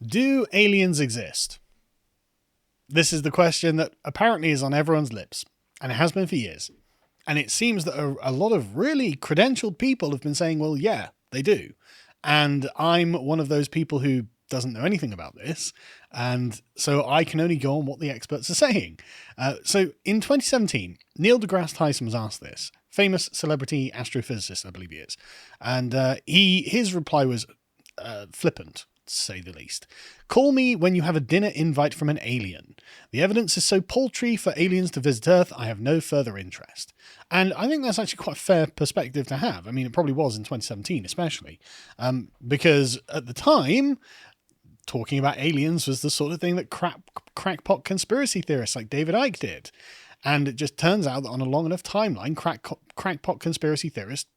Do aliens exist? This is the question that apparently is on everyone's lips, and it has been for years. And it seems that a lot of really credentialed people have been saying, well, yeah, they do. And I'm one of those people who doesn't know anything about this. And so I can only go on what the experts are saying. So in 2017, Neil deGrasse Tyson was asked this, famous celebrity astrophysicist, I believe he is. And his reply was flippant, to say the least. Call me when you have a dinner invite from an alien. The evidence is so paltry for aliens to visit Earth, I have no further interest. And I think that's actually quite a fair perspective to have. I mean, it probably was in 2017, especially. Because at the time, talking about aliens was the sort of thing that crackpot conspiracy theorists like David Icke did. And it just turns out that on a long enough timeline, crackpot conspiracy theorists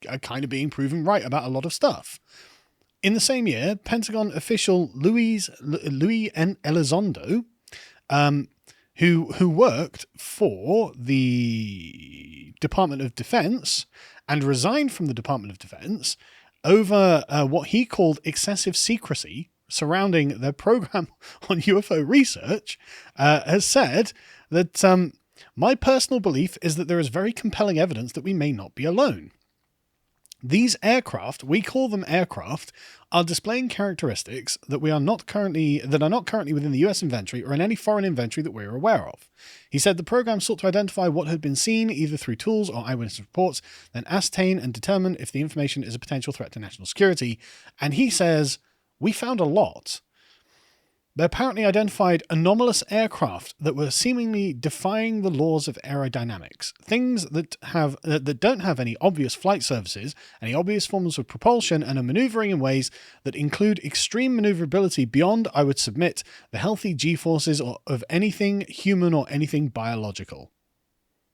are kind of being proven right about a lot of stuff. In the same year, Pentagon official Luis N. Elizondo, who worked for the Department of Defense and resigned from the Department of Defense over what he called excessive secrecy surrounding their program on UFO research, has said that my personal belief is that there is very compelling evidence that we may not be alone. These aircraft, we call them aircraft, are displaying characteristics that are not currently within the US inventory or in any foreign inventory that we're aware of. He said the program sought to identify what had been seen either through tools or eyewitness reports, then ascertain and determine if the information is a potential threat to national security. And he says, we found a lot. They apparently identified anomalous aircraft that were seemingly defying the laws of aerodynamics. Things that don't have any obvious flight surfaces, any obvious forms of propulsion, and are maneuvering in ways that include extreme maneuverability beyond, I would submit, the healthy G-forces of anything human or anything biological.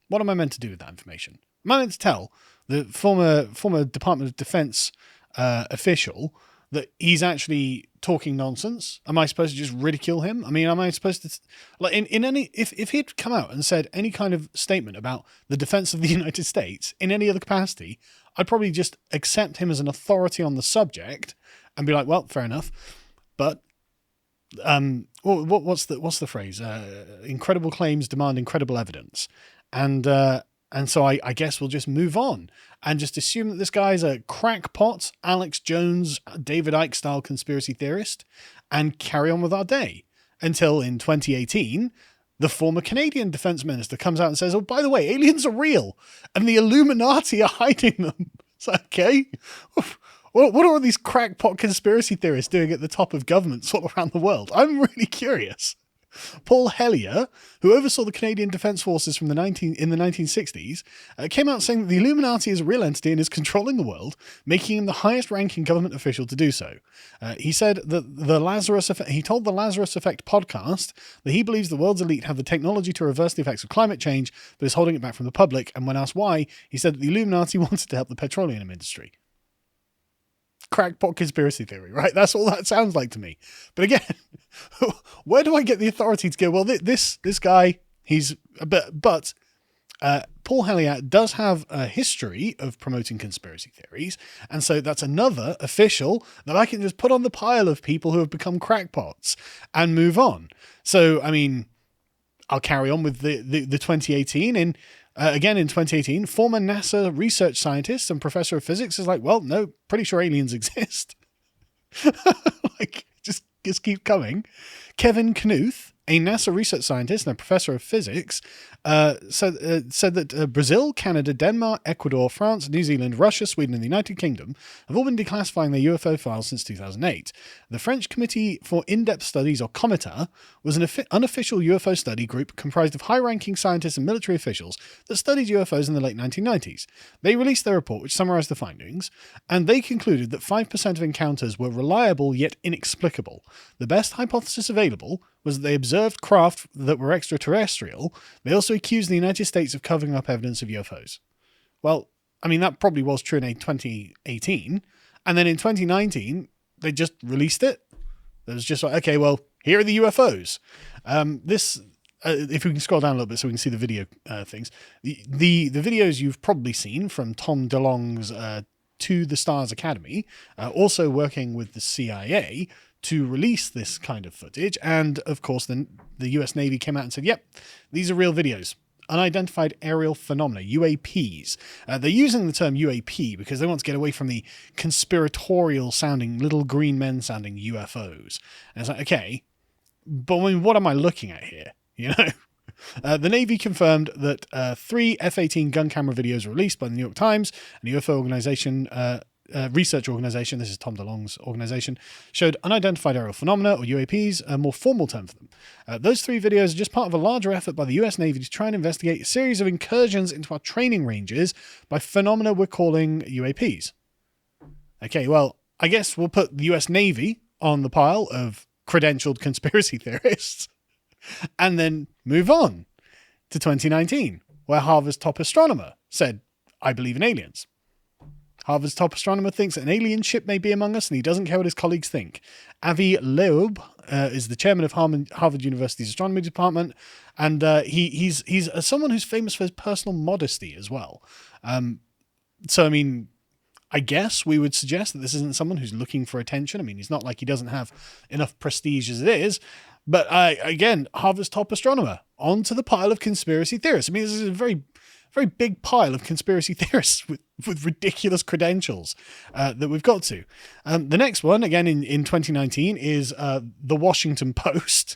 What am I meant to do with that information? Am I meant to tell the former Department of Defense official that he's actually talking nonsense? Am I supposed to just ridicule him? I mean, am I supposed to, like, if he'd come out and said any kind of statement about the defense of the United States in any other capacity, I'd probably just accept him as an authority on the subject and be like, well, fair enough. But what's the phrase? Incredible claims demand incredible evidence, and so I guess we'll just move on and just assume that this guy's a crackpot, Alex Jones, David Icke style conspiracy theorist, and carry on with our day until in 2018, the former Canadian defense minister comes out and says, oh, by the way, aliens are real and the Illuminati are hiding them. It's like, okay. What are all these crackpot conspiracy theorists doing at the top of governments all around the world? I'm really curious. Paul Hellier, who oversaw the Canadian Defence Forces in the 1960s, came out saying that the Illuminati is a real entity and is controlling the world, making him the highest-ranking government official to do so. He said that he told the Lazarus Effect podcast that he believes the world's elite have the technology to reverse the effects of climate change, but is holding it back from the public. And when asked why, he said that the Illuminati wanted to help the petroleum industry. Crackpot conspiracy theory, right? That's all that sounds like to me. But again, where do I get the authority to go, well, this guy, he's a bit, but Paul Hellier does have a history of promoting conspiracy theories, and so that's another official that I can just put on the pile of people who have become crackpots and move on. So, I mean, I'll carry on with the 2018 in. Again, in 2018, former NASA research scientist and professor of physics is like, well, no, pretty sure aliens exist. Like, just keep coming. Kevin Nuth, a NASA research scientist and a professor of physics, said that Brazil, Canada, Denmark, Ecuador, France, New Zealand, Russia, Sweden, and the United Kingdom have all been declassifying their UFO files since 2008. The French Committee for In-Depth Studies, or COMITA, was an unofficial UFO study group comprised of high-ranking scientists and military officials that studied UFOs in the late 1990s. They released their report, which summarized the findings, and they concluded that 5% of encounters were reliable yet inexplicable. The best hypothesis available was that they observed craft that were extraterrestrial. They also accused the United States of covering up evidence of UFOs. Well, I mean, that probably was true in 2018. And then in 2019, they just released it. It was just like, okay, well, here are the UFOs. If we can scroll down a little bit so we can see the video things. The videos you've probably seen from Tom DeLonge's To the Stars Academy, also working with the CIA to release this kind of footage. And of course, then the US Navy came out and said, yep, these are real videos. Unidentified aerial phenomena, UAPs. They're using the term UAP because they want to get away from the conspiratorial sounding, little green men sounding UFOs. And it's like, okay, but I mean, what am I looking at here? You know? The Navy confirmed that 3 F-18 gun camera videos were released by the New York Times, an UFO organization, research organization, this is Tom DeLonge's organization, showed unidentified aerial phenomena, or UAPs, a more formal term for them. Those 3 videos are just part of a larger effort by the US Navy to try and investigate a series of incursions into our training ranges by phenomena we're calling UAPs. Okay, well, I guess we'll put the US Navy on the pile of credentialed conspiracy theorists and then move on to 2019, where Harvard's top astronomer said, I believe in aliens. Harvard's top astronomer thinks that an alien ship may be among us, and he doesn't care what his colleagues think. Avi Loeb is the chairman of Harvard University's astronomy department, and he's someone who's famous for his personal modesty as well. So, I mean, I guess we would suggest that this isn't someone who's looking for attention. I mean, he's not like he doesn't have enough prestige as it is. But again, Harvard's top astronomer, onto the pile of conspiracy theorists. I mean, this is a very big pile of conspiracy theorists with ridiculous credentials that we've got to. The next one, again in 2019, is The Washington Post,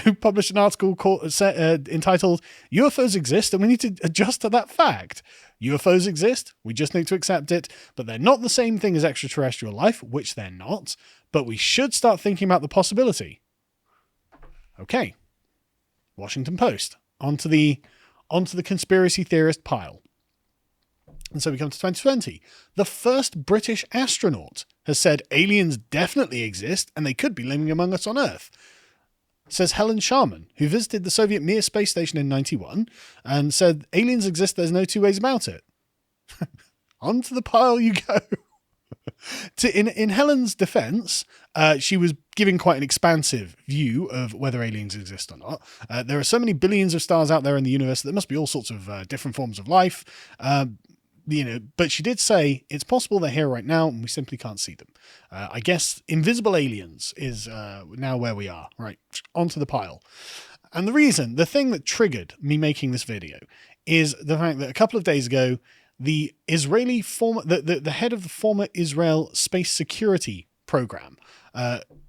who published an article entitled UFOs Exist and We Need to Adjust to That Fact. UFOs exist, we just need to accept it, but they're not the same thing as extraterrestrial life, which they're not, but we should start thinking about the possibility. Okay, Washington Post, onto the conspiracy theorist pile. And so we come to 2020. The first British astronaut has said aliens definitely exist and they could be living among us on Earth. Says Helen Sharman, who visited the Soviet Mir space station in 1991 and said aliens exist, there's no two ways about it. Onto the pile you go. In Helen's defense, she was giving quite an expansive view of whether aliens exist or not. There are so many billions of stars out there in the universe that there must be all sorts of different forms of life. But she did say it's possible they're here right now and we simply can't see them. I guess invisible aliens is now where we are. Right, onto the pile. And the thing that triggered me making this video is the fact that a couple of days ago, the Israeli the head of the former Israel space security program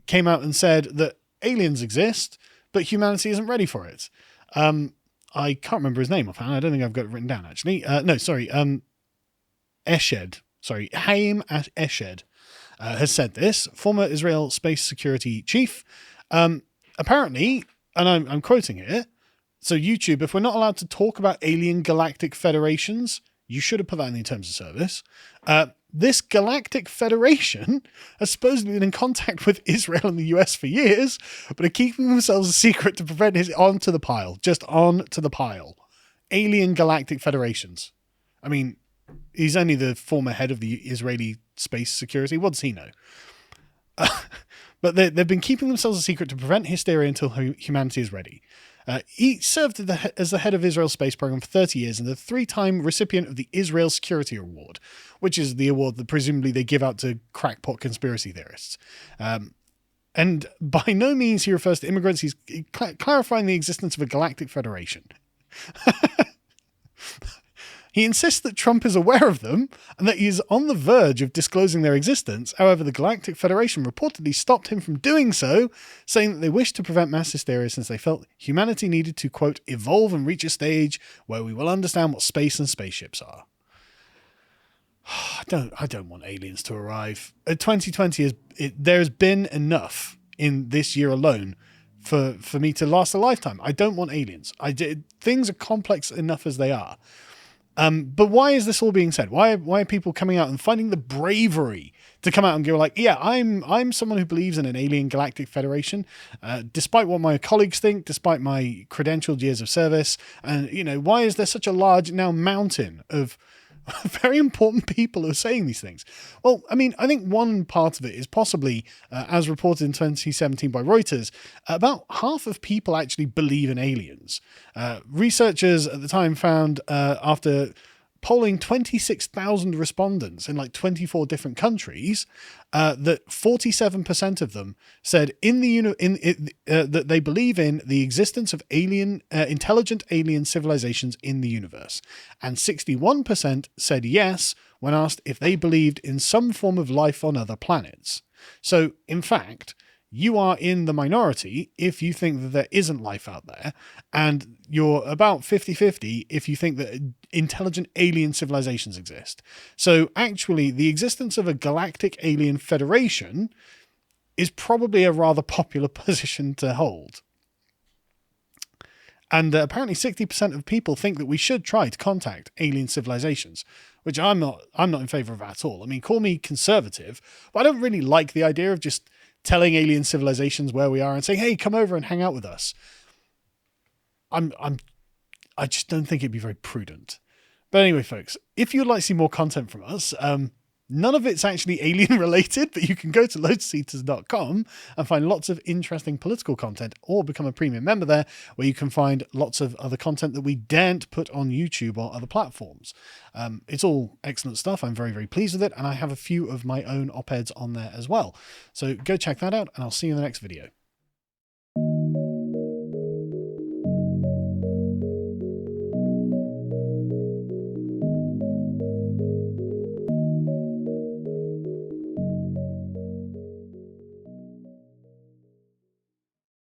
came out and said that aliens exist, but humanity isn't ready for it. I can't remember his name offhand. I don't think I've got it written down actually. Eshed. Sorry, Haim Eshed has said this. Former Israel space security chief. Apparently, and I'm quoting here. So YouTube, if we're not allowed to talk about alien galactic federations, you should have put that in the terms of service. This galactic federation has supposedly been in contact with Israel and the US for years, but are keeping themselves a secret to prevent his onto the pile. Just onto the pile. Alien galactic federations. I mean, he's only the former head of the Israeli space security. What does he know? But they've been keeping themselves a secret to prevent hysteria until humanity is ready. He served as the head of Israel's space program for 30 years and the 3-time recipient of the Israel Security Award, which is the award that presumably they give out to crackpot conspiracy theorists. And by no means he refers to immigrants. He's clarifying the existence of a galactic federation. He insists that Trump is aware of them and that he is on the verge of disclosing their existence. However, the Galactic Federation reportedly stopped him from doing so, saying that they wished to prevent mass hysteria since they felt humanity needed to, quote, evolve and reach a stage where we will understand what space and spaceships are. I don't want aliens to arrive. 2020 there's been enough in this year alone for me to last a lifetime. I don't want aliens. Things are complex enough as they are. But why is this all being said? Why are people coming out and finding the bravery to come out and go like, yeah, I'm someone who believes in an alien galactic federation, despite what my colleagues think, despite my credentialed years of service. And, why is there such a large now mountain of very important people who are saying these things? Well, I mean, I think one part of it is possibly, as reported in 2017 by Reuters, about half of people actually believe in aliens. Researchers at the time found, after polling 26,000 respondents in like 24 different countries, that 47% of them said that they believe in the existence of intelligent alien civilizations in the universe, and 61% said yes when asked if they believed in some form of life on other planets. So, in fact, you are in the minority if you think that there isn't life out there, and you're about 50-50 if you think that intelligent alien civilizations exist. So actually, the existence of a galactic alien federation is probably a rather popular position to hold. And apparently 60% of people think that we should try to contact alien civilizations, which I'm not in favor of at all. I mean, call me conservative, but I don't really like the idea of just telling alien civilizations where we are and saying, hey, come over and hang out with us. I just don't think it'd be very prudent. But anyway, folks, if you'd like to see more content from us, none of it's actually alien related, but you can go to lotuseaters.com and find lots of interesting political content, or become a premium member there, where you can find lots of other content that we daren't put on YouTube or other platforms. It's all excellent stuff. I'm very, very pleased with it. And I have a few of my own op-eds on there as well. So go check that out, and I'll see you in the next video.